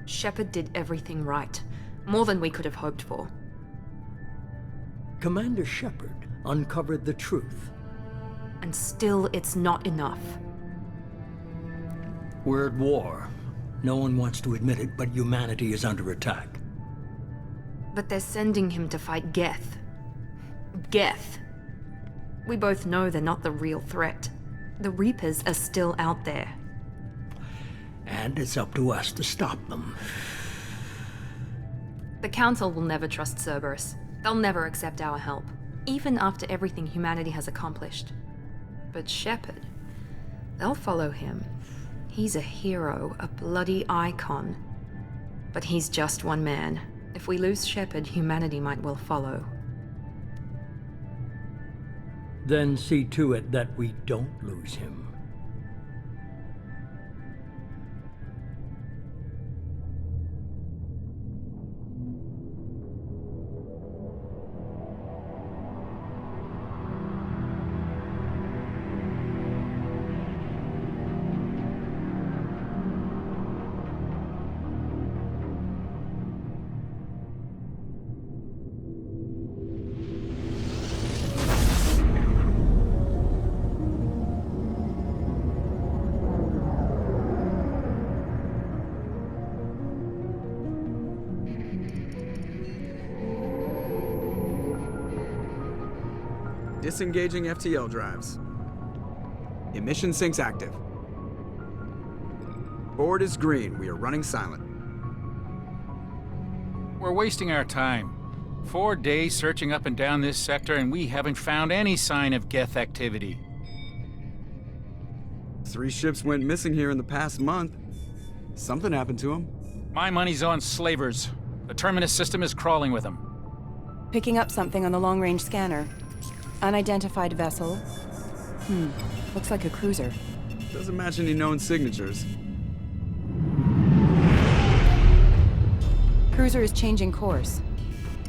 Shepard did everything right. More than we could have hoped for. Commander Shepard uncovered the truth. And still, it's not enough. We're at war. No one wants to admit it, but humanity is under attack. But they're sending him to fight Geth. Geth. We both know they're not the real threat. The Reapers are still out there. And it's up to us to stop them. The Council will never trust Cerberus. They'll never accept our help, even after everything humanity has accomplished. But Shepard, they'll follow him. He's a hero, a bloody icon. But he's just one man. If we lose Shepard, humanity might well follow. Then see to it that we don't lose him. Disengaging FTL drives. Emission sinks active. Board is green. We are running silent. We're wasting our time. 4 days searching up and down this sector, and we haven't found any sign of Geth activity. 3 ships went missing here in the past month. Something happened to them. My money's on slavers. The Terminus system is crawling with them. Picking up something on the long-range scanner. Unidentified vessel. Looks like a cruiser. Doesn't match any known signatures. Cruiser is changing course.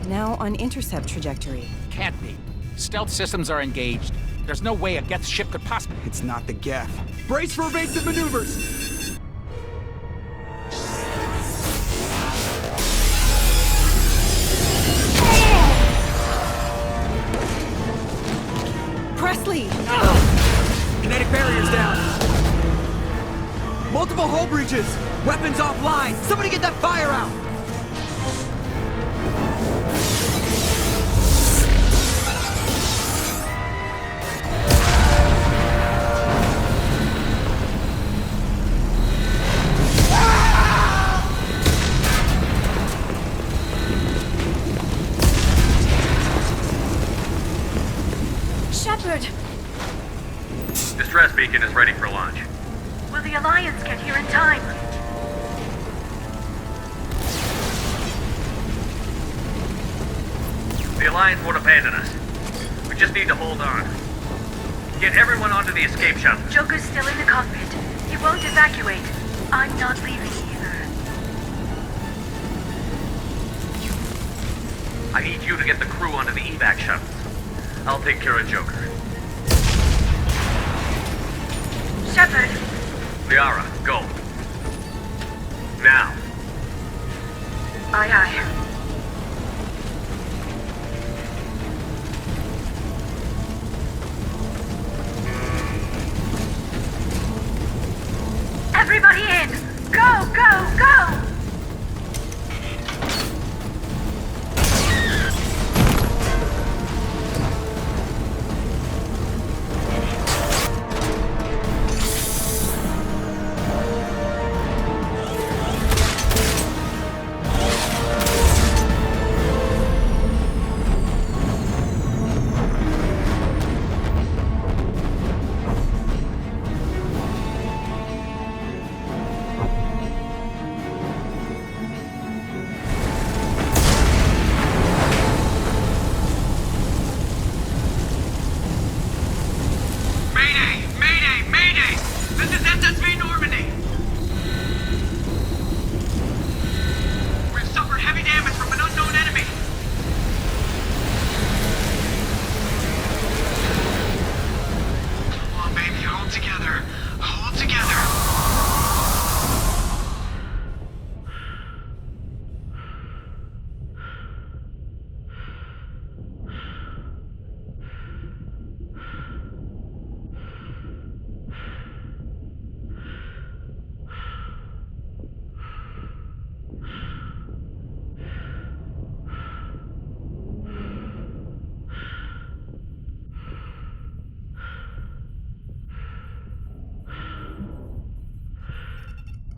Now on intercept trajectory. Can't be. Stealth systems are engaged. There's no way a Geth ship could possibly... It's not the Geth. Brace for evasive maneuvers! Presley! Kinetic barriers down! Multiple hull breaches! Weapons offline! Somebody get that fire out! Shepard! Distress beacon is ready for launch. Will the Alliance get here in time? The Alliance won't abandon us. We just need to hold on. Get everyone onto the escape shuttle. Joker's still in the cockpit. He won't evacuate. I'm not leaving either. I need you to get the crew onto the evac shuttles. I'll take care of Joker. Shepard! Liara, go. Now. Aye, aye. Everybody in! Go, go, go!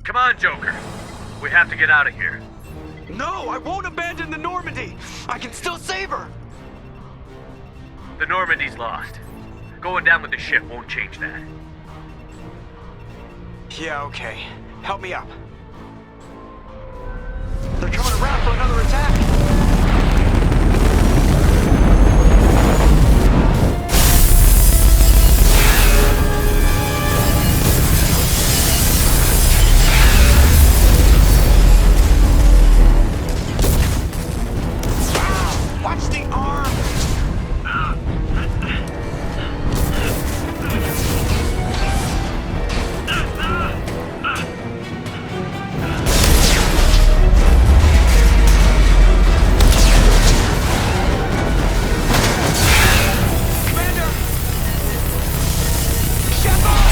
Come on, Joker. We have to get out of here. No, I won't abandon the Normandy! I can still save her! The Normandy's lost. Going down with the ship won't change that. Yeah, okay. Help me up. They're coming around for another attack! Watch the arm! Commander! Shepard!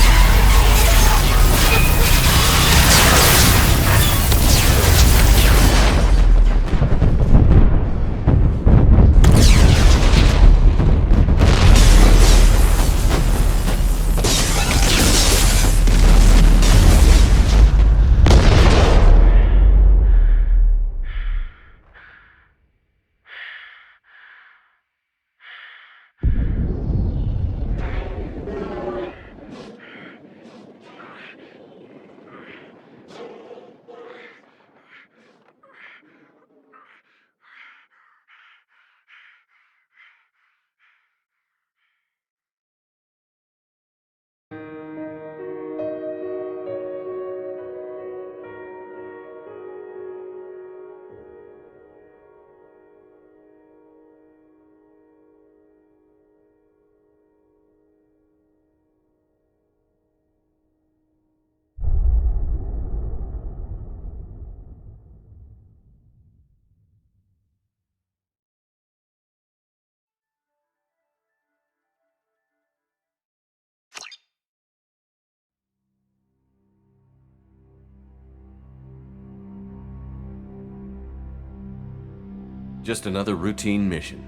Just another routine mission.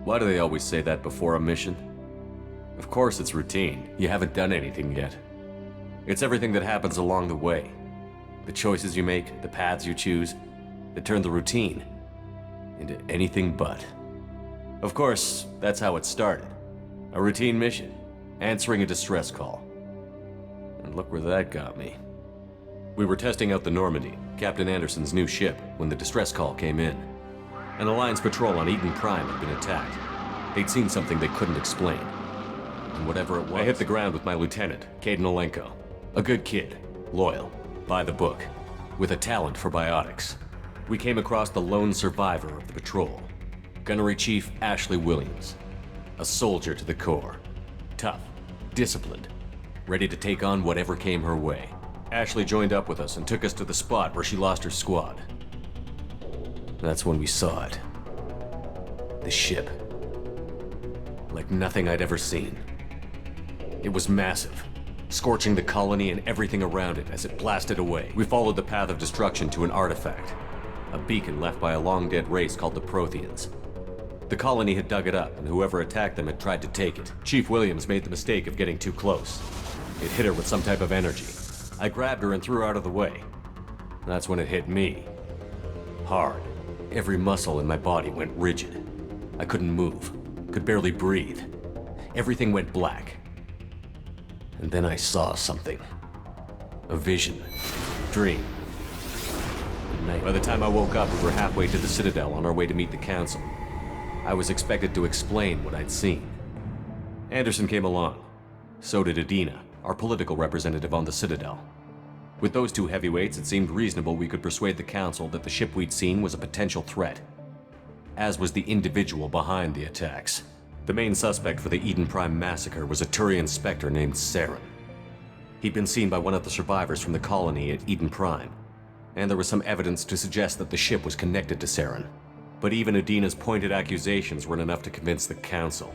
Why do they always say that before a mission? Of course it's routine. You haven't done anything yet. It's everything that happens along the way. The choices you make, the paths you choose, that turn the routine into anything but. Of course, that's how it started. A routine mission, answering a distress call. And look where that got me. We were testing out the Normandy, Captain Anderson's new ship, when the distress call came in. An Alliance patrol on Eden Prime had been attacked. They'd seen something they couldn't explain. And whatever it was, I hit the ground with my lieutenant, Caden Olenko. A good kid, loyal, by the book, with a talent for biotics. We came across the lone survivor of the patrol, Gunnery Chief Ashley Williams. A soldier to the core. Tough, disciplined, ready to take on whatever came her way. Ashley joined up with us and took us to the spot where she lost her squad. That's when we saw it. The ship. Like nothing I'd ever seen. It was massive, scorching the colony and everything around it as it blasted away. We followed the path of destruction to an artifact, a beacon left by a long-dead race called the Protheans. The colony had dug it up, and whoever attacked them had tried to take it. Chief Williams made the mistake of getting too close. It hit her with some type of energy. I grabbed her and threw her out of the way. That's when it hit me. Hard. Every muscle in my body went rigid. I couldn't move, could barely breathe. Everything went black. And then I saw something. A vision. Dream. A night. By the time I woke up, we were halfway to the Citadel on our way to meet the Council. I was expected to explain what I'd seen. Anderson came along. So did Adina, our political representative on the Citadel. With those two heavyweights, it seemed reasonable we could persuade the Council that the ship we'd seen was a potential threat, as was the individual behind the attacks. The main suspect for the Eden Prime massacre was a Turian Spectre named Saren. He'd been seen by one of the survivors from the colony at Eden Prime, and there was some evidence to suggest that the ship was connected to Saren. But even Adina's pointed accusations weren't enough to convince the Council.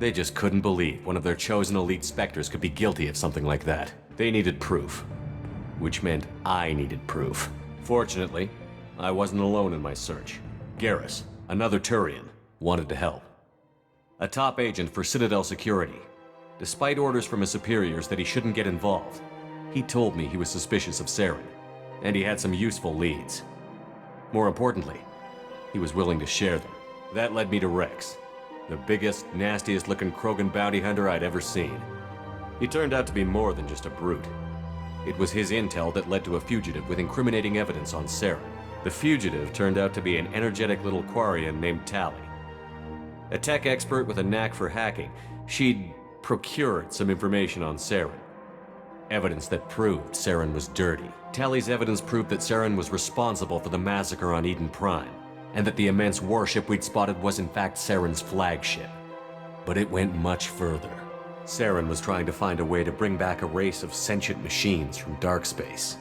They just couldn't believe one of their chosen elite Spectres could be guilty of something like that. They needed proof. Which meant I needed proof. Fortunately, I wasn't alone in my search. Garrus, another Turian, wanted to help. A top agent for Citadel Security. Despite orders from his superiors that he shouldn't get involved, He told me he was suspicious of Saren, and he had some useful leads. More importantly, he was willing to share them. That led me to Rex, the biggest, nastiest looking Krogan bounty hunter I'd ever seen. He turned out to be more than just a brute. It was his intel that led to a fugitive with incriminating evidence on Saren. The fugitive turned out to be an energetic little Quarian named Tali. A tech expert with a knack for hacking, she'd procured some information on Saren. Evidence that proved Saren was dirty. Tali's evidence proved that Saren was responsible for the massacre on Eden Prime, and that the immense warship we'd spotted was in fact Saren's flagship. But it went much further. Saren was trying to find a way to bring back a race of sentient machines from dark space.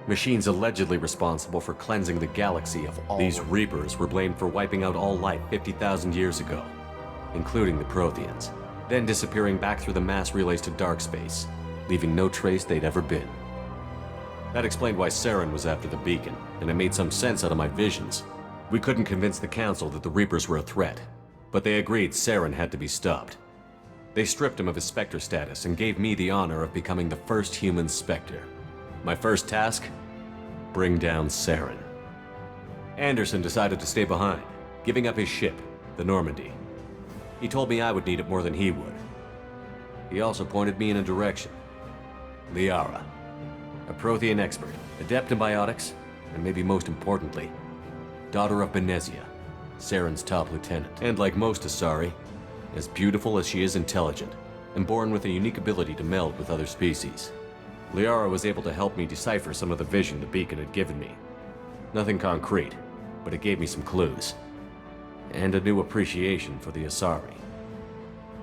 Machines allegedly responsible for cleansing the galaxy of all. These Reapers were blamed for wiping out all life 50,000 years ago, including the Protheans, then disappearing back through the mass relays to dark space, leaving no trace they'd ever been. That explained why Saren was after the beacon, and it made some sense out of my visions. We couldn't convince the Council that the Reapers were a threat, but they agreed Saren had to be stopped. They stripped him of his Spectre status and gave me the honor of becoming the first human Spectre. My first task? Bring down Saren. Anderson decided to stay behind, giving up his ship, the Normandy. He told me I would need it more than he would. He also pointed me in a direction. Liara, a Prothean expert, adept in biotics, and maybe most importantly, daughter of Benezia, Saren's top lieutenant. And like most Asari, as beautiful as she is intelligent, and born with a unique ability to meld with other species. Liara was able to help me decipher some of the vision the beacon had given me. Nothing concrete, but it gave me some clues. And a new appreciation for the Asari.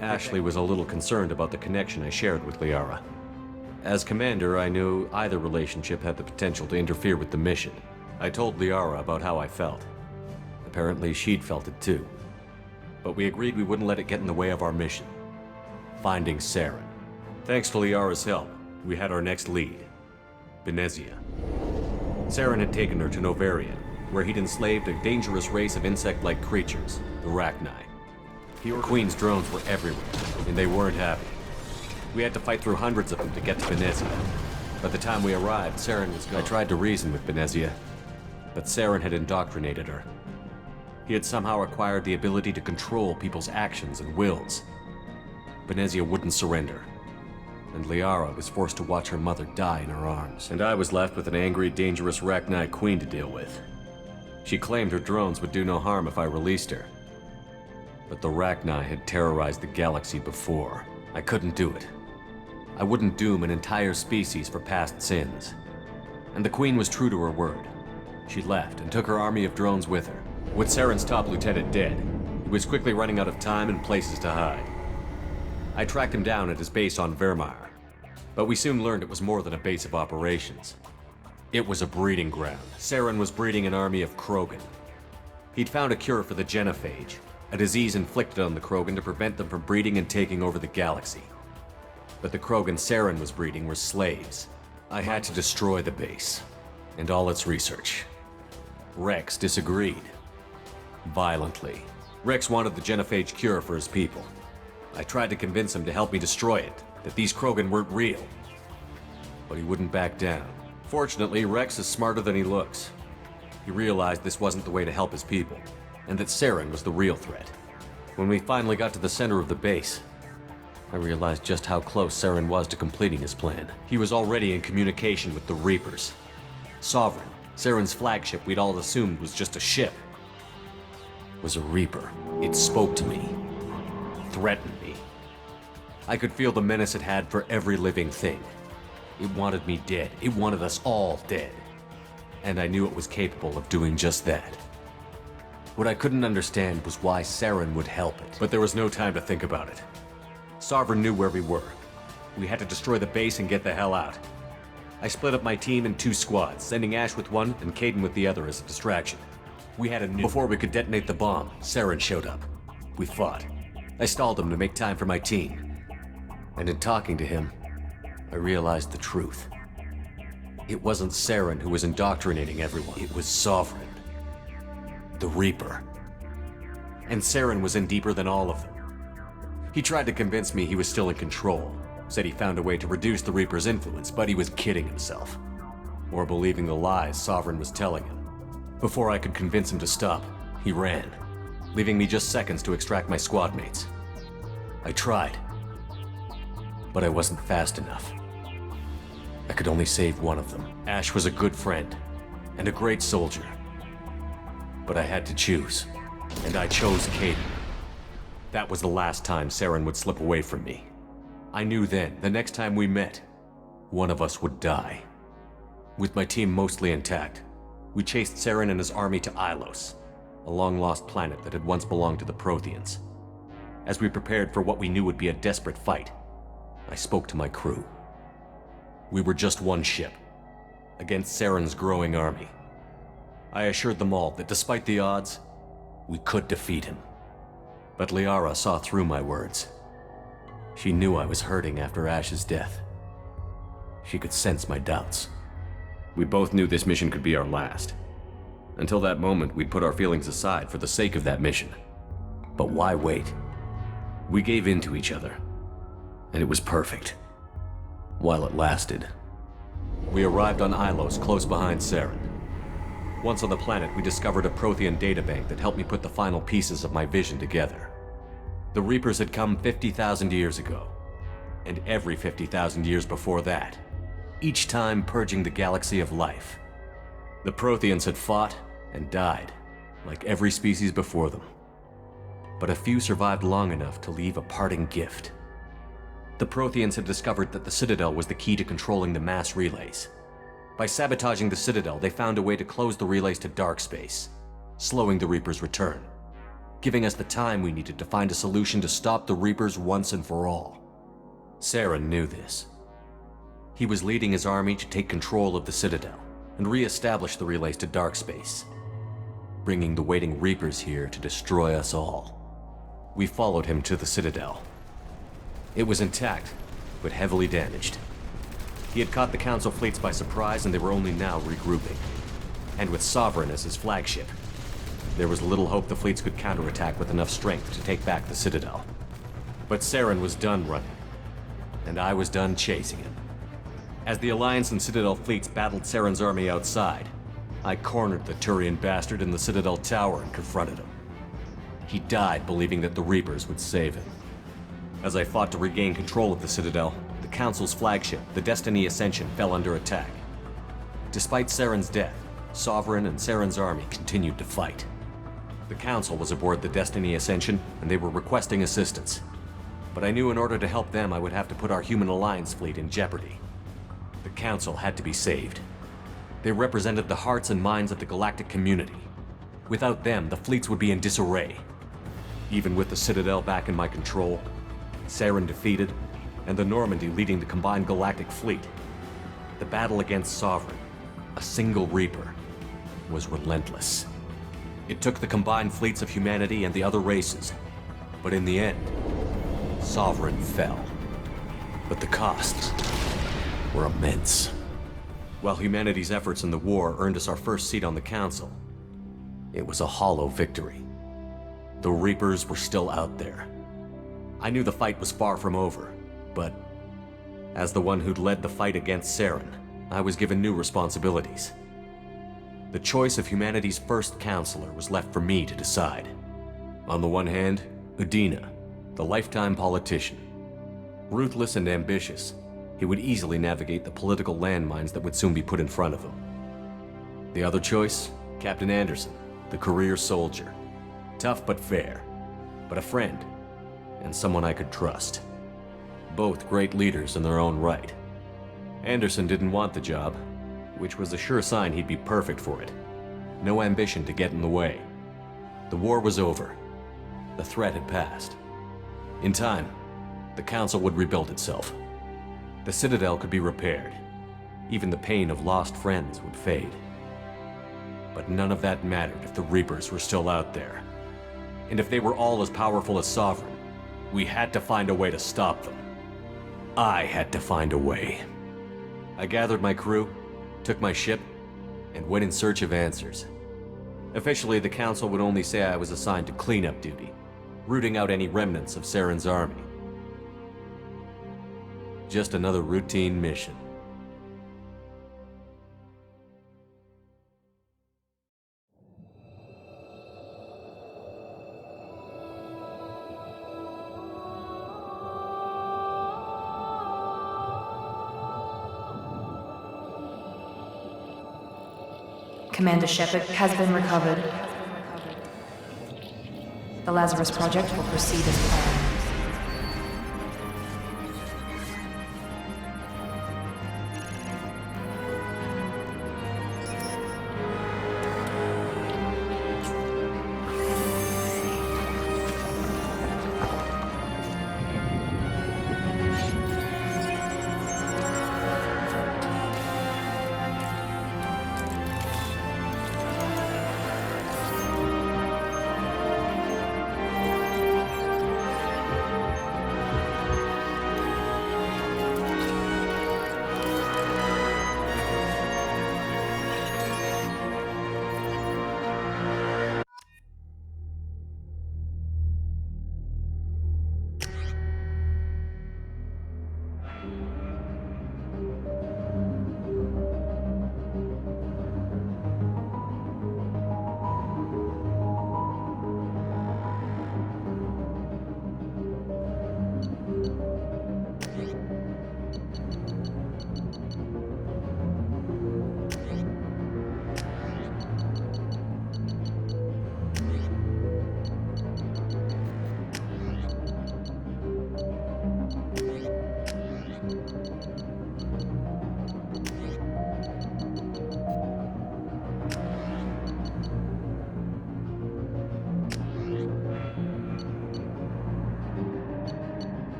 Ashley was a little concerned about the connection I shared with Liara. As commander, I knew either relationship had the potential to interfere with the mission. I told Liara about how I felt. Apparently, she'd felt it too. But we agreed we wouldn't let it get in the way of our mission. Finding Saren. Thanks to Liara's help, we had our next lead. Benezia. Saren had taken her to Novarian, where he'd enslaved a dangerous race of insect-like creatures, the Rachni. Queen's drones were everywhere, and they weren't happy. We had to fight through hundreds of them to get to Benezia. By the time we arrived, Saren was gone. I tried to reason with Benezia, but Saren had indoctrinated her. He had somehow acquired the ability to control people's actions and wills. Benezia wouldn't surrender, and Liara was forced to watch her mother die in her arms. And I was left with an angry, dangerous Rachni queen to deal with. She claimed her drones would do no harm if I released her. But the Rachni had terrorized the galaxy before. I couldn't do it. I wouldn't doom an entire species for past sins. And the queen was true to her word. She left and took her army of drones with her. With Saren's top lieutenant dead, he was quickly running out of time and places to hide. I tracked him down at his base on Vermeer, but we soon learned it was more than a base of operations. It was a breeding ground. Saren was breeding an army of Krogan. He'd found a cure for the genophage, a disease inflicted on the Krogan to prevent them from breeding and taking over the galaxy. But the Krogan Saren was breeding were slaves. I had to destroy the base, and all its research. Rex disagreed. Violently. Rex wanted the genophage cure for his people. I tried to convince him to help me destroy it, that these Krogan weren't real. But he wouldn't back down. Fortunately, Rex is smarter than he looks. He realized this wasn't the way to help his people, and that Saren was the real threat. When we finally got to the center of the base, I realized just how close Saren was to completing his plan. He was already in communication with the Reapers. Sovereign, Saren's flagship we'd all assumed was just a ship, was a Reaper. It spoke to me, threatened me. I could feel the menace it had for every living thing. It wanted me dead. It wanted us all dead. And I knew it was capable of doing just that. What I couldn't understand was why Saren would help it. But there was no time to think about it. Sovereign knew where we were. We had to destroy the base and get the hell out. I split up my team in 2 squads, sending Ash with one and Caden with the other as a distraction. We had a nuke. Before we could detonate the bomb, Saren showed up. We fought. I stalled him to make time for my team. And in talking to him, I realized the truth. It wasn't Saren who was indoctrinating everyone. It was Sovereign. The Reaper. And Saren was in deeper than all of them. He tried to convince me he was still in control, Said he found a way to reduce the Reaper's influence, but he was kidding himself. Or believing the lies Sovereign was telling him. Before I could convince him to stop, he ran, leaving me just seconds to extract my squad mates. I tried, but I wasn't fast enough. I could only save one of them. Ash was a good friend, and a great soldier. But I had to choose, and I chose Kaidan. That was the last time Saren would slip away from me. I knew then, the next time we met, one of us would die. With my team mostly intact, we chased Saren and his army to Ilos, a long-lost planet that had once belonged to the Protheans. As we prepared for what we knew would be a desperate fight, I spoke to my crew. We were just one ship, against Saren's growing army. I assured them all that despite the odds, we could defeat him. But Liara saw through my words. She knew I was hurting after Ash's death. She could sense my doubts. We both knew this mission could be our last. Until that moment, we'd put our feelings aside for the sake of that mission. But why wait? We gave in to each other, and it was perfect. While it lasted. We arrived on Ilos, close behind Saren. Once on the planet, we discovered a Prothean databank that helped me put the final pieces of my vision together. The Reapers had come 50,000 years ago, and every 50,000 years before that, each time purging the galaxy of life. The Protheans had fought and died, like every species before them. But a few survived long enough to leave a parting gift. The Protheans had discovered that the Citadel was the key to controlling the mass relays. By sabotaging the Citadel, they found a way to close the relays to dark space, slowing the Reapers' return, giving us the time we needed to find a solution to stop the Reapers once and for all. Saren knew this. He was leading his army to take control of the Citadel and re-establish the relays to dark space, bringing the waiting Reapers here to destroy us all. We followed him to the Citadel. It was intact, but heavily damaged. He had caught the Council fleets by surprise, and they were only now regrouping. And with Sovereign as his flagship, there was little hope the fleets could counterattack with enough strength to take back the Citadel. But Saren was done running, and I was done chasing him. As the Alliance and Citadel fleets battled Saren's army outside, I cornered the Turian bastard in the Citadel tower and confronted him. He died believing that the Reapers would save him. As I fought to regain control of the Citadel, the Council's flagship, the Destiny Ascension, fell under attack. Despite Saren's death, Sovereign and Saren's army continued to fight. The Council was aboard the Destiny Ascension, and they were requesting assistance. But I knew in order to help them, I would have to put our human Alliance fleet in jeopardy. The Council had to be saved. They represented the hearts and minds of the galactic community. Without them, the fleets would be in disarray. Even with the Citadel back in my control, Saren defeated, and the Normandy leading the combined galactic fleet, the battle against Sovereign, a single Reaper, was relentless. It took the combined fleets of humanity and the other races, but in the end, Sovereign fell. But the costs were immense. While humanity's efforts in the war earned us our first seat on the Council, it was a hollow victory. The Reapers were still out there. I knew the fight was far from over, but as the one who'd led the fight against Saren, I was given new responsibilities. The choice of humanity's first counselor was left for me to decide. On the one hand, Udina, the lifetime politician. Ruthless and ambitious, he would easily navigate the political landmines that would soon be put in front of him. The other choice, Captain Anderson, the career soldier. Tough but fair, but a friend, and someone I could trust. Both great leaders in their own right. Anderson didn't want the job, which was a sure sign he'd be perfect for it. No ambition to get in the way. The war was over. The threat had passed. In time, the Council would rebuild itself. The Citadel could be repaired. Even the pain of lost friends would fade. But none of that mattered if the Reapers were still out there. And if they were all as powerful as Sovereign, we had to find a way to stop them. I had to find a way. I gathered my crew, took my ship, and went in search of answers. Officially, the Council would only say I was assigned to cleanup duty, rooting out any remnants of Saren's army. Just another routine mission. Commander Shepard has been recovered. The Lazarus Project will proceed as planned.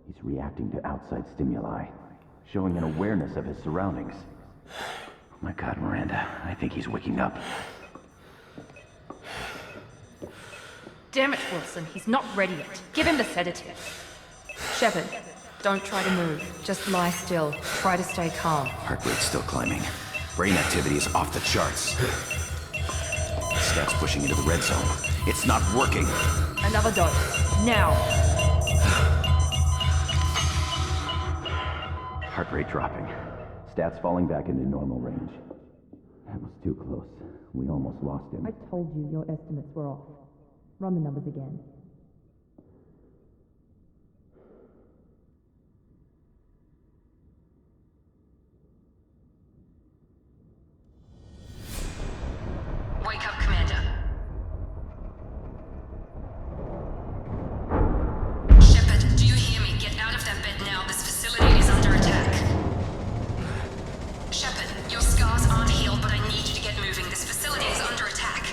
He's reacting to outside stimuli, showing an awareness of his surroundings. Oh my God, Miranda, I think he's waking up. Damn it, Wilson, he's not ready yet. Give him the sedative. Shepard, don't try to move. Just lie still. Try to stay calm. Heart rate's still climbing. Brain activity is off the charts. Stats pushing into the red zone. It's not working. Another dose. Now. Heart rate dropping. Stats falling back into normal range. That was too close. We almost lost him. I told you your estimates were off. Run the numbers again. Wake up, Commander. Shepard, do you hear me? Get out of that bed now. This facility is under attack. Shepard, your scars aren't healed, but I need you to get moving. This facility is under attack.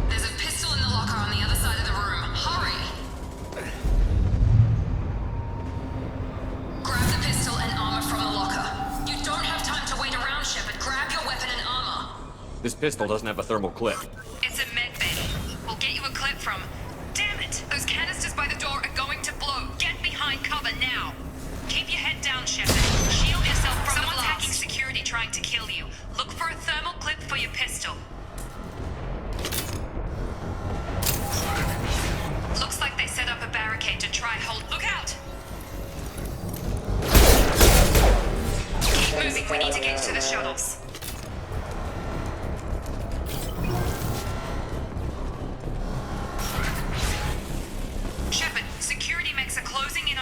There's a pistol in the locker on the other side of the room. Hurry! Grab the pistol and armor from the locker. You don't have time to wait around, Shepard. Grab your weapon and armor. This pistol doesn't have a thermal clip. It's a med bay. We'll get you a clip from... Damn it! Those canisters by the door are going to blow. Get behind cover now. Keep your head down, Shepard. Shield yourself from the blast. Someone's hacking security trying to kill you. Look for a thermal clip for your pistol. Looks like they set up a barricade to try hold. Look out! Keep moving. We need to get to the shuttles. Shepard, security mechs are closing in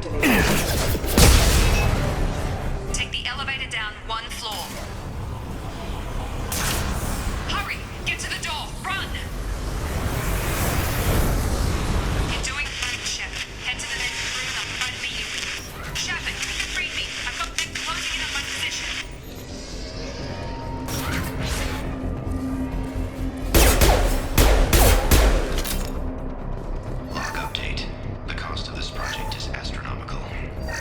activated. Take the elevator down 1 floor. Hurry! Get to the door! Run! You're doing fine, Shepard. Head to the next room and I'll try to meet you with. Shepard, read me. I've got them closing in on my position. Log update. The cost of this project is astronomical.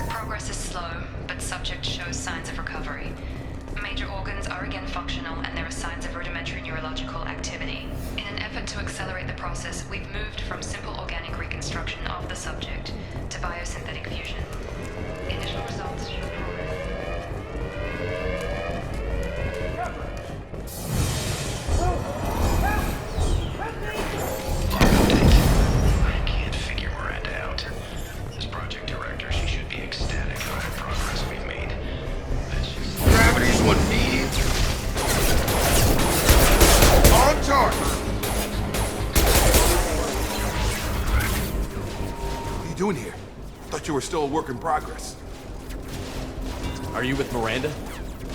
Progress is slow, but subject shows signs of recovery. Major organs are again functional, and there are signs of rudimentary neurological activity. In an effort to accelerate the process, we've moved from simple organic reconstruction of the subject to biosynthetic fusion. Initial results show progress. I can't figure Miranda out. As project director, she should be ecstatic about the progress we've made. That's just... Gravity's what needs. On target. What are you doing here? Thought you were still a work in progress. Are you with Miranda?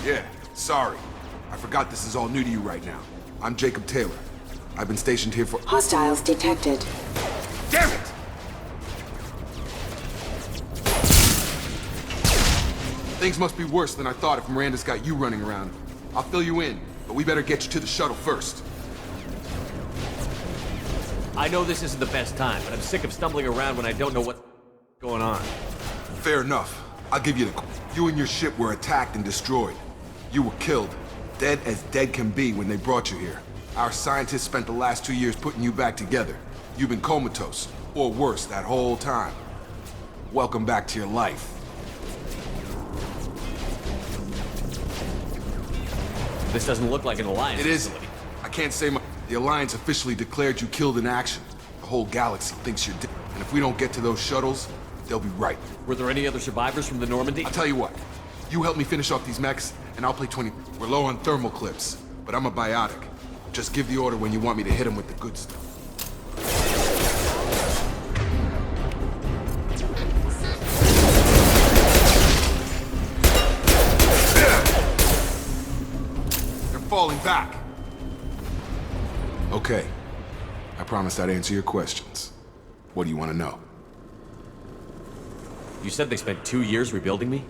Yeah, sorry. I forgot this is all new to you right now. I'm Jacob Taylor. I've been stationed here for— Hostiles detected. Damn it! Things must be worse than I thought if Miranda's got you running around. I'll fill you in, but we better get you to the shuttle first. I know this isn't the best time, but I'm sick of stumbling around when I don't know what's going on. Fair enough. I'll give you the— You and your ship were attacked and destroyed. You were killed. Dead as dead can be when they brought you here. Our scientists spent the last 2 years putting you back together. You've been comatose, or worse, that whole time. Welcome back to your life. This doesn't look like an alliance. It isn't. I can't say much. The Alliance officially declared you killed in action. The whole galaxy thinks you're dead. And if we don't get to those shuttles, they'll be right. Were there any other survivors from the Normandy? I'll tell you what. You help me finish off these mechs, and I'll play 20. We're low on thermal clips, but I'm a biotic. Just give the order when you want me to hit them with the good stuff. They're falling back. Okay. I promised I'd answer your questions. What do you want to know? You said they spent 2 years rebuilding me?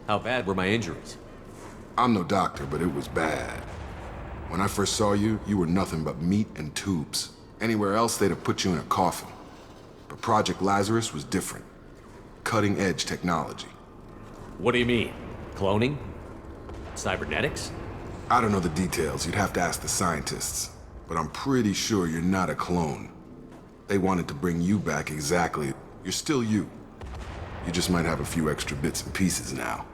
How bad were my injuries? I'm no doctor, but it was bad. When I first saw you, you were nothing but meat and tubes. Anywhere else, they'd have put you in a coffin. But Project Lazarus was different. Cutting-edge technology. What do you mean? Cloning? Cybernetics? I don't know the details. You'd have to ask the scientists. But I'm pretty sure you're not a clone. They wanted to bring you back exactly. You're still you. You just might have a few extra bits and pieces now.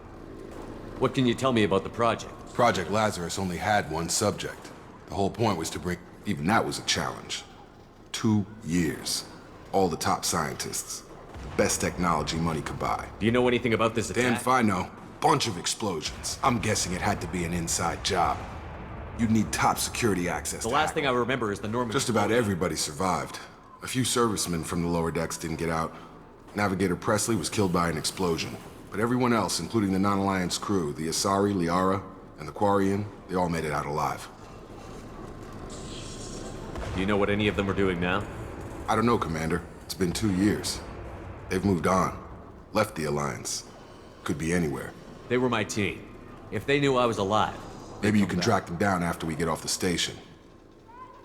What can you tell me about the project? Project Lazarus only had one subject. The whole point was to bring— even that was a challenge. 2 years. All the top scientists. The best technology money could buy. Do you know anything about this attack? Damn if I know. Bunch of explosions. I'm guessing it had to be an inside job. You'd need top security access. The last thing I remember is the Normandy. Just about everybody survived. A few servicemen from the lower decks didn't get out. Navigator Presley was killed by an explosion. But everyone else, including the non-Alliance crew, the Asari, Liara, and the Quarian, they all made it out alive. Do you know what any of them are doing now? I don't know, Commander. It's been 2 years. They've moved on. Left the Alliance. Could be anywhere. They were my team. If they knew I was alive... Maybe you can track them down after we get off the station.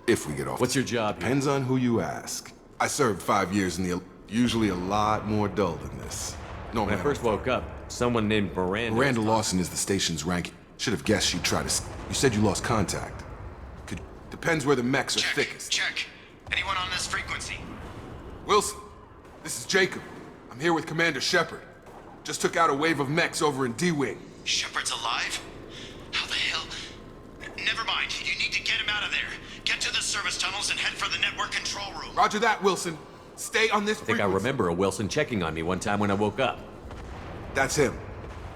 If we get off. What's your job here? Depends on who you ask. I served 5 years in the... Usually a lot more dull than this. No, when I first woke up, someone named Miranda... Miranda Lawson is the station's rank. Should have guessed she'd try to... You said you lost contact. Depends where the mechs are thickest. Check. Anyone on this frequency? Wilson, this is Jacob. I'm here with Commander Shepard. Just took out a wave of mechs over in D-Wing. Shepard's alive? How the hell? Never mind. You need to get him out of there. Get to the service tunnels and head for the network control room. Roger that, Wilson. Stay on this frequency. I think I remember a Wilson checking on me one time when I woke up. That's him.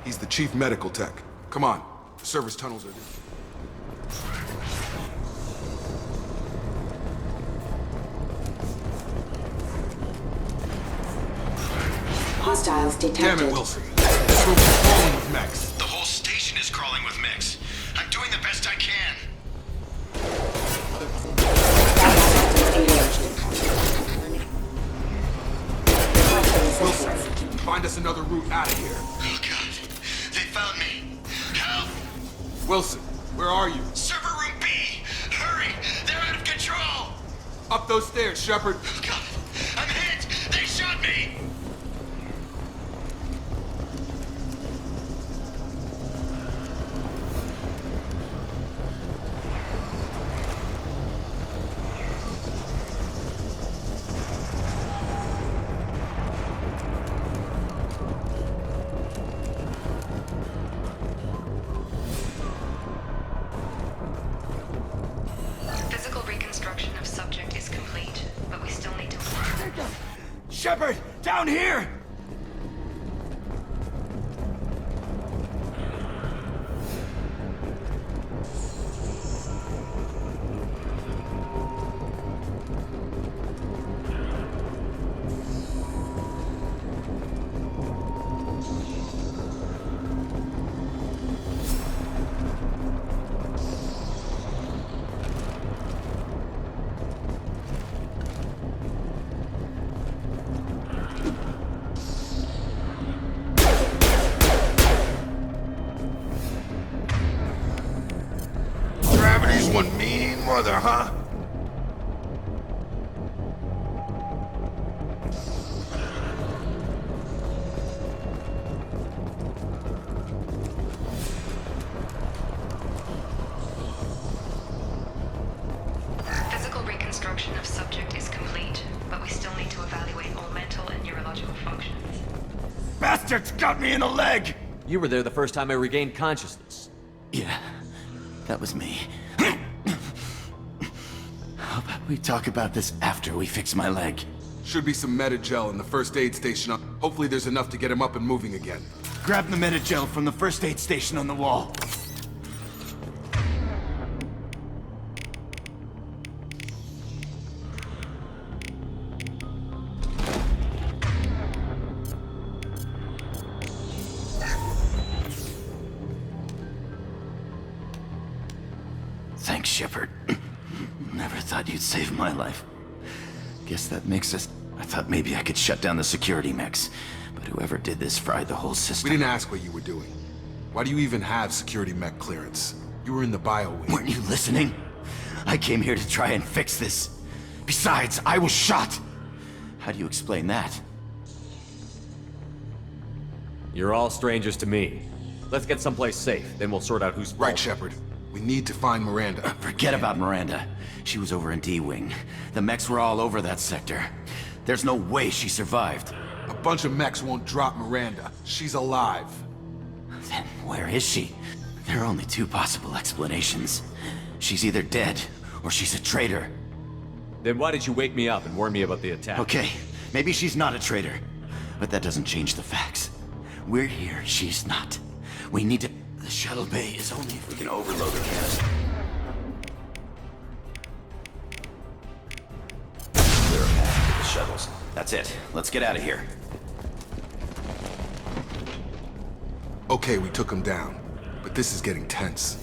He's the chief medical tech. Come on. The service tunnels are there. Hostiles detected. Damn it, Wilson. This room is crawling with mechs. The whole station is crawling with mechs. I'm doing the best I can. Wilson, find us another route out of here. Oh god, they found me. Help! Wilson, where are you? Server room B! Hurry! They're out of control! Up those stairs, Shepard. Oh god, I'm hit! They shot me! Physical reconstruction of subject is complete, but we still need to... Shepard, down here! Gravity's one mean mother, huh? Physical reconstruction of subject is complete, but we still need to evaluate all mental and neurological functions. Bastards got me in the leg! You were there the first time I regained consciousness. Yeah, that was me. How about we talk about this after we fix my leg? Should be some Metagel in the first aid station. Hopefully there's enough to get him up and moving again. Grab the Metagel from the first aid station on the wall. Thanks, Shepard. Never thought you'd save my life. Guess that makes us... I thought maybe I could shut down the security mechs, but whoever did this fried the whole system. We didn't ask what you were doing. Why do you even have security mech clearance? You were in the bio wing. Weren't you listening? I came here to try and fix this. Besides, I was shot. How do you explain that? You're all strangers to me. Let's get someplace safe, then we'll sort out who's Right, Shepard. We need to find Miranda. Forget about Miranda. She was over in D-Wing. The mechs were all over that sector. There's no way she survived. A bunch of mechs won't drop Miranda. She's alive. Then where is she? There are only two possible explanations. She's either dead, or she's a traitor. Then why did you wake me up and warn me about the attack? Okay, maybe she's not a traitor. But that doesn't change the facts. We're here, she's not. We need to... The shuttle bay is only if we can overload the canister. Clear a path to the shuttles. That's it. Let's get out of here. Okay, we took him down. But this is getting tense.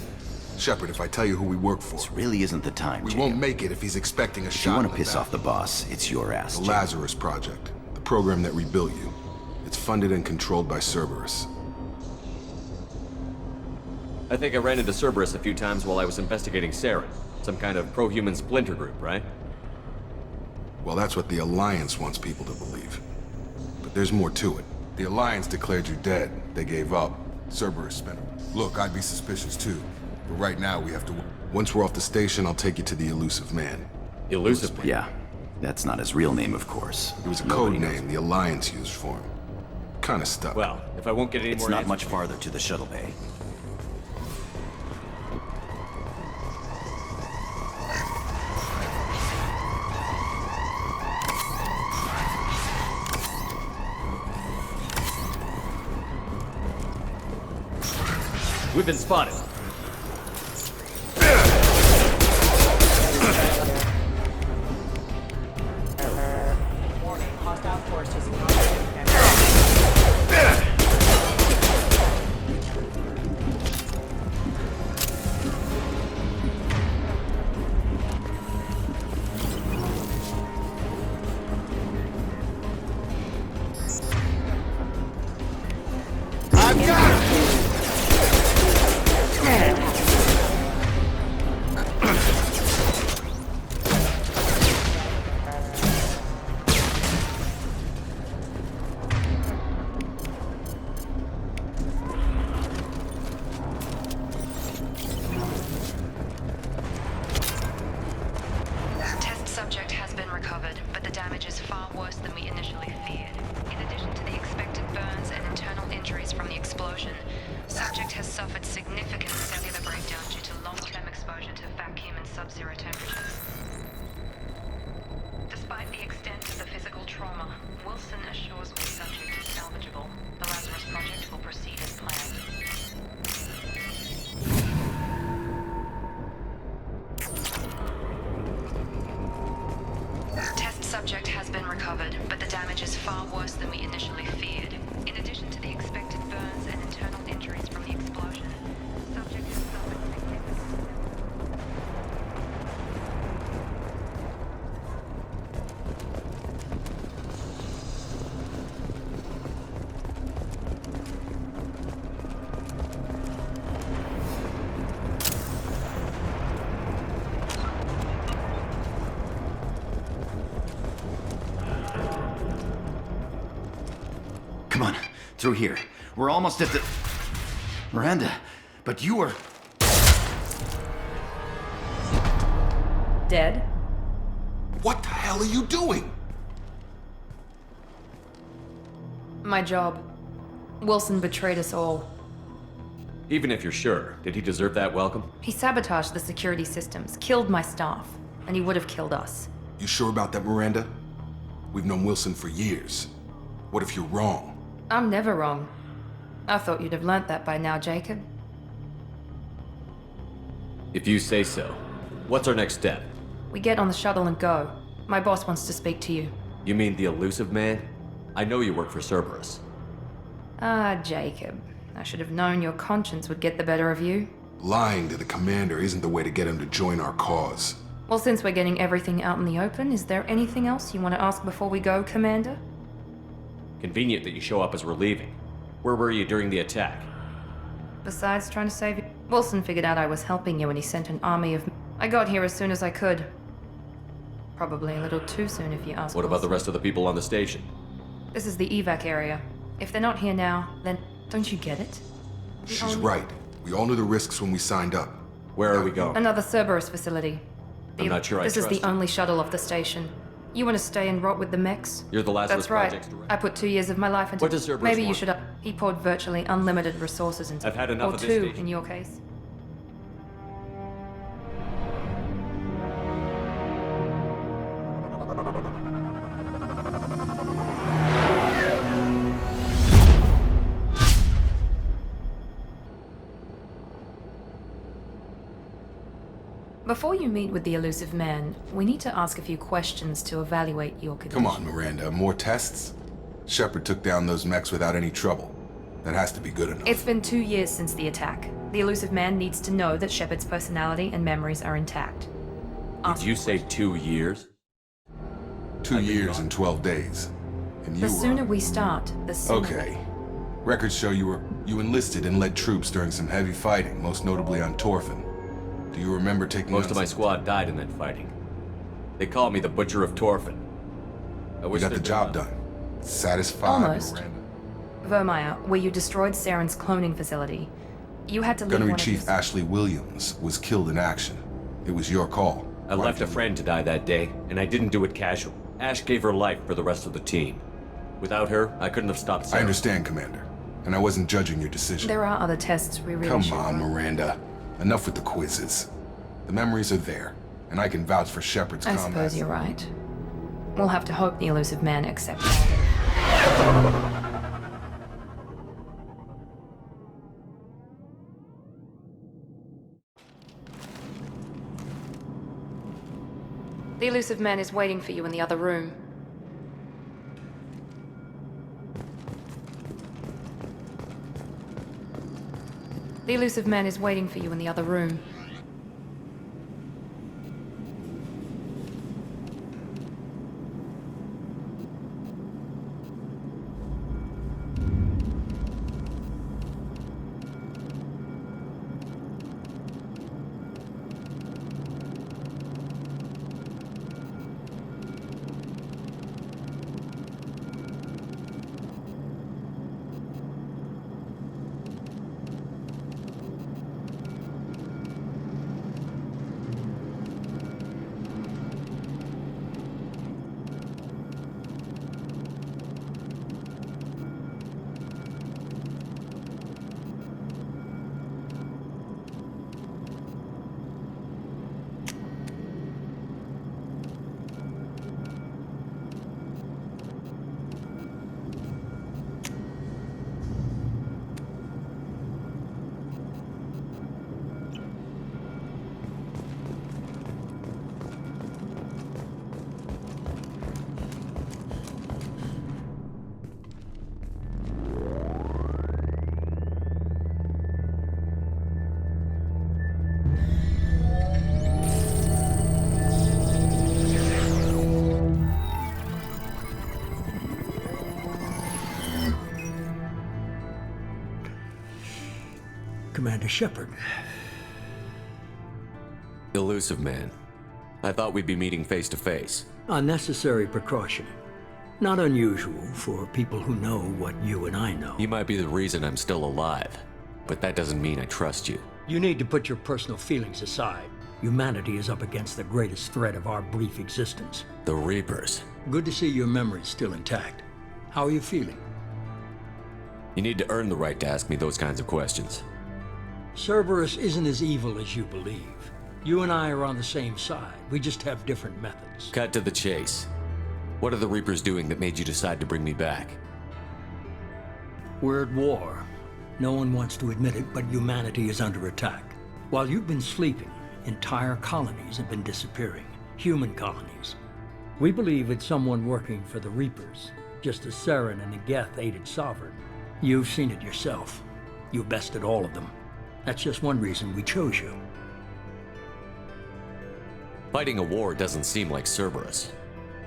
Shepard, if I tell you who we work for... This really isn't the time, We Jacob. won't make it if he's expecting a shot. If you want to like piss that. off the boss, it's your ass, The Jacob. Lazarus Project. The program that rebuilt you. It's funded and controlled by Cerberus. I think I ran into Cerberus a few times while I was investigating Saren. Some kind of pro-human splinter group, right? Well, that's what the Alliance wants people to believe. But there's more to it. The Alliance declared you dead. They gave up. Cerberus spent it. Look, I'd be suspicious too. But right now, we have to... Once we're off the station, I'll take you to the Elusive Man. Elusive Man? Yeah. That's not his real name, of course. It was a Nobody code knows. name the Alliance used for him. Kinda stuck. Well, if I won't get any It's more not answers- much farther to the shuttle bay. We've been spotted. Warning, hostile forces in contact. I've got him! Test subject has been recovered, but the damage is far worse than we initially feared. In addition to the expected burns and internal injuries from the explosion, subject has suffered significant cellular breakdown due to long-term exposure to vacuum and sub-zero temperatures. Despite the extent of the physical trauma, Wilson assures me subject is salvageable. The Lazarus Project will proceed as planned. Test subject has been recovered, but the damage is far worse than we initially feared. In addition to the expected burns and internal injuries from the explosion, subject has suffered significant... Come on, through here. We're almost at the... Miranda, but you were... Dead? What the hell are you doing? My job. Wilson betrayed us all. Even if you're sure, did he deserve that welcome? He sabotaged the security systems, killed my staff, and he would have killed us. You sure about that, Miranda? We've known Wilson for years. What if you're wrong? I'm never wrong. I thought you'd have learnt that by now, Jacob. If you say so. What's our next step? We get on the shuttle and go. My boss wants to speak to you. You mean the elusive man? I know you work for Cerberus. Ah, Jacob. I should have known your conscience would get the better of you. Lying to the commander isn't the way to get him to join our cause. Well, since we're getting everything out in the open, is there anything else you want to ask before we go, Commander? Convenient that you show up as we're leaving. Where were you during the attack? Besides trying to save you, Wilson figured out I was helping you and he sent an army of... I got here as soon as I could. Probably a little too soon if you ask. What about the rest of the people on the station? This is the evac area. If they're not here now, then don't you get it? She's right. We all knew the risks when we signed up. Where are we going? Another Cerberus facility. I'm not sure I This is trust the you. only shuttle off the station. You want to stay and rot with the mechs? You're the Lazarus That's right. Project's director. I put 2 years of my life into... What does Cerberus Maybe you want? should... He poured virtually unlimited resources into... I've had enough or of this two, station. in your case. Before you meet with the elusive man, we need to ask a few questions to evaluate your condition. Come on, Miranda. More tests? Shepard took down those mechs without any trouble. That has to be good enough. It's been 2 years since the attack. The elusive man needs to know that Shepard's personality and memories are intact. Did you say 2 years? 2 years and 12 days. And you The were... sooner we start, the sooner... Okay. Records show you enlisted and led troops during some heavy fighting, most notably on Torfin. Do you remember taking Most of my squad died in that fighting. They called me the Butcher of Torfin. I We wish got the there'd job been done. Satisfied, Almost. Miranda. Vermeer, where you destroyed Saren's cloning facility. You had to leave Gunnery one of Chief his... Ashley Williams was killed in action. It was your call. I left a friend to die that day, and I didn't do it casual. Ash gave her life for the rest of the team. Without her, I couldn't have stopped Saren. I understand, Commander. And I wasn't judging your decision. There are other tests we really Come should on, run. Miranda. Enough with the quizzes. The memories are there, and I can vouch for Shepard's I combat. suppose you're right. We'll have to hope the elusive man accepts it. The elusive man is waiting for you in the other room. The elusive man is waiting for you in the other room. Commander Shepard. Elusive man. I thought we'd be meeting face to face. A necessary precaution. Not unusual for people who know what you and I know. You might be the reason I'm still alive, but that doesn't mean I trust you. You need to put your personal feelings aside. Humanity is up against the greatest threat of our brief existence. The Reapers. Good to see your memory's still intact. How are you feeling? You need to earn the right to ask me those kinds of questions. Cerberus isn't as evil as you believe. You and I are on the same side. We just have different methods. Cut to the chase. What are the Reapers doing that made you decide to bring me back? We're at war. No one wants to admit it, but humanity is under attack. While you've been sleeping, entire colonies have been disappearing. Human colonies. We believe it's someone working for the Reapers, just as Saren and Geth aided Sovereign. You've seen it yourself. You bested all of them. That's just one reason we chose you. Fighting a war doesn't seem like Cerberus.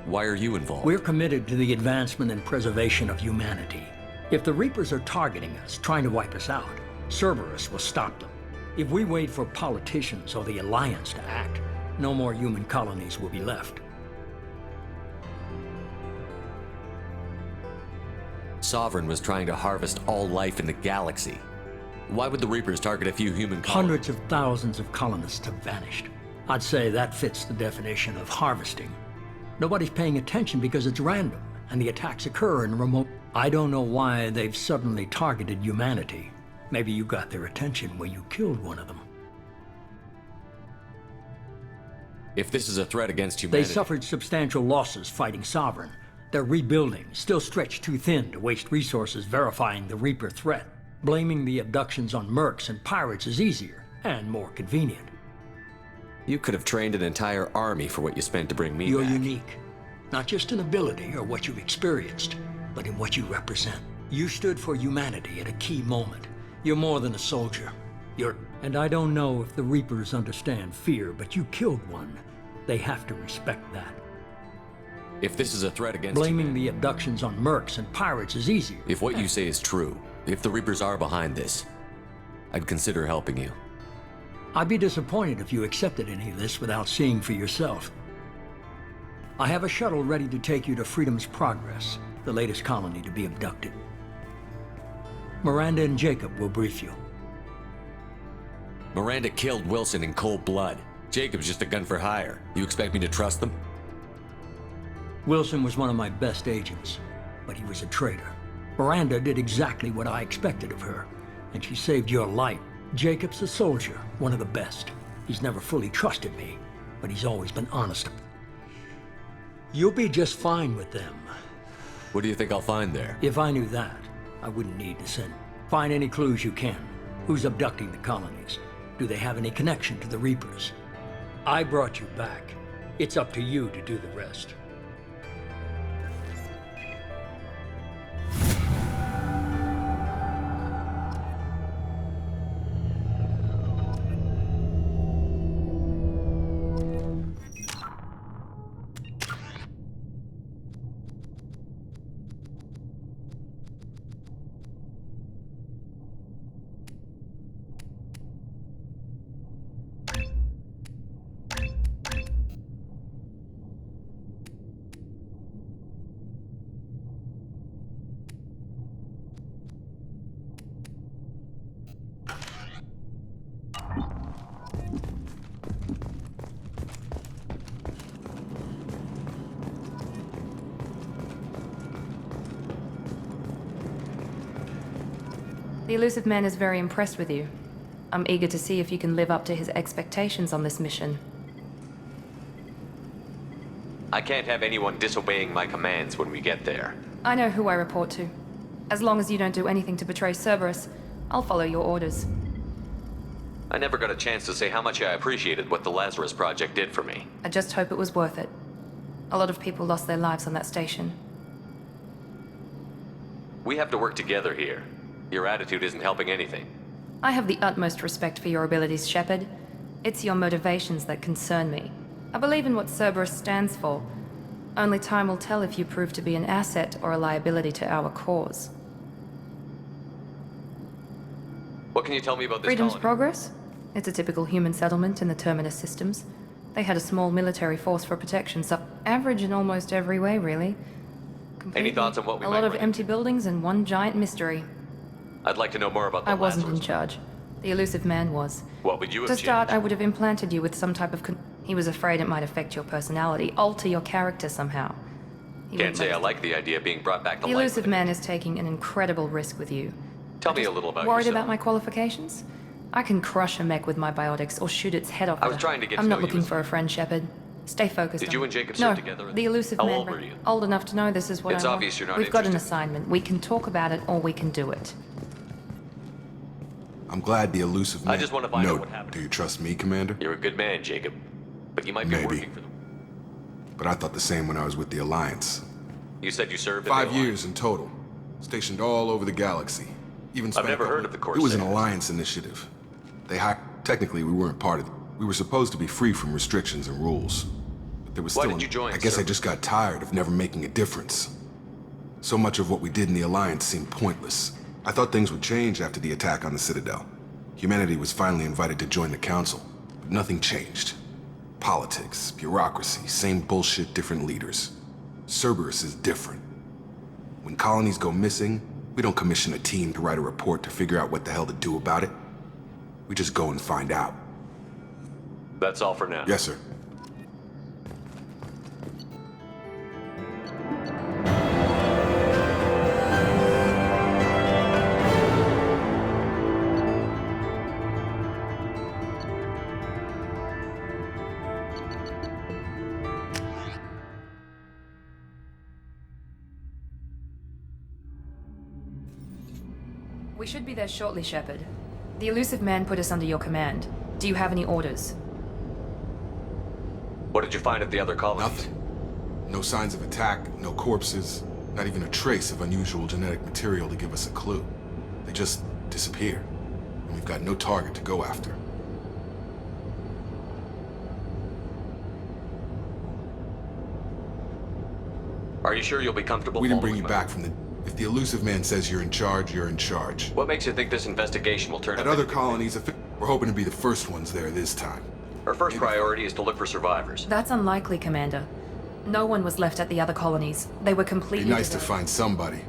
Why are you involved? We're committed to the advancement and preservation of humanity. If the Reapers are targeting us, trying to wipe us out, Cerberus will stop them. If we wait for politicians or the Alliance to act, no more human colonies will be left. Sovereign was trying to harvest all life in the galaxy. Why would the Reapers target a few human colonies? Hundreds of thousands of colonists have vanished. I'd say that fits the definition of harvesting. Nobody's paying attention because it's random, and the attacks occur in remote... I don't know why they've suddenly targeted humanity. Maybe you got their attention when you killed one of them. If this is a threat against humanity... They suffered substantial losses fighting Sovereign. They're rebuilding, still stretched too thin to waste resources verifying the Reaper threat. Blaming the abductions on mercs and pirates is easier, and more convenient. You could have trained an entire army for what you spent to bring me You're back. unique. Not just in ability or what you've experienced, but in what you represent. You stood for humanity at a key moment. You're more than a soldier. And I don't know if the Reapers understand fear, but you killed one. They have to respect that. If this is a threat against Blaming the abductions on mercs and pirates is easier. If what you say is true, if the Reapers are behind this, I'd consider helping you. I'd be disappointed if you accepted any of this without seeing for yourself. I have a shuttle ready to take you to Freedom's Progress, the latest colony to be abducted. Miranda and Jacob will brief you. Miranda killed Wilson in cold blood. Jacob's just a gun for hire. You expect me to trust them? Wilson was one of my best agents, but he was a traitor. Miranda did exactly what I expected of her, and she saved your life. Jacob's a soldier, one of the best. He's never fully trusted me, but he's always been honest. You'll be just fine with them. What do you think I'll find there? If I knew that, I wouldn't need to send. Find any clues you can. Who's abducting the colonies? Do they have any connection to the Reapers? I brought you back. It's up to you to do the rest. The Elusive Man is very impressed with you. I'm eager to see if you can live up to his expectations on this mission. I can't have anyone disobeying my commands when we get there. I know who I report to. As long as you don't do anything to betray Cerberus, I'll follow your orders. I never got a chance to say how much I appreciated what the Lazarus Project did for me. I just hope it was worth it. A lot of people lost their lives on that station. We have to work together here. Your attitude isn't helping anything. I have the utmost respect for your abilities, Shepard. It's your motivations that concern me. I believe in what Cerberus stands for. Only time will tell if you prove to be an asset or a liability to our cause. What What can you tell me about this Freedom's colony? Progress? It's a typical human settlement in the Terminus systems. They had a small military force for protection, so average in almost every way, really. Any thoughts on what we A might lot of run empty buildings and one giant mystery. I'd like to know more about the I wasn't in Lazarus. charge. The elusive man was. What would you have To start, changed? I would have implanted you with some type of he was afraid it might affect your personality, alter your character somehow. He Can't wouldn't say let I us- like the idea of being brought back to The life. elusive man is taking an incredible risk with you. Tell me a little about Worried yourself. about my qualifications? I can crush a mech with my biotics or shoot its head off. I with was a- trying to get to I'm know not you looking as- for a friend, Shepard. Stay focused. Did you on- and Jacob no, serve together? the elusive How man. old were you? Old enough to know this is what It's I want. obvious you're not We've got an interested. assignment. We can talk about it or we can do it. I'm glad the elusive man... I just want to find No, out what happened. do you trust me, Commander? You're a good man, Jacob. But you might be Maybe. working for them. But I thought the same when I was with the Alliance. You said you served in the 5 Alliance. years in total. Stationed all over the galaxy. Even I've spent a never couple- heard of the It was an Corsairs. Alliance initiative. They hired... Technically, we weren't part of it. We were supposed to be free from restrictions and rules. But there was Why still... did you join, I guess sir? I just got tired of never making a difference. So much of what we did in the Alliance seemed pointless. I thought things would change after the attack on the Citadel. Humanity was finally invited to join the Council, but nothing changed. Politics, bureaucracy, same bullshit, different leaders. Cerberus is different. When colonies go missing, we don't commission a team to write a report to figure out what the hell to do about it. We just go and find out. That's all for now. Yes, sir. We should be there shortly, Shepard. The elusive man put us under your command. Do you have any orders? What did you find at the other colonies? Nothing. No signs of attack, no corpses, not even a trace of unusual genetic material to give us a clue. They just disappear, and we've got no target to go after. Are you sure you'll be comfortable We didn't bring following you my- back from the... If the elusive man says you're in charge, you're in charge. What makes you think this investigation will turn At up other anything? colonies, we're hoping to be the first ones there this time. Our first priority is to look for survivors. That's unlikely, Commander. No one was left at the other colonies. They were It'd completely be nice to deserted. find somebody.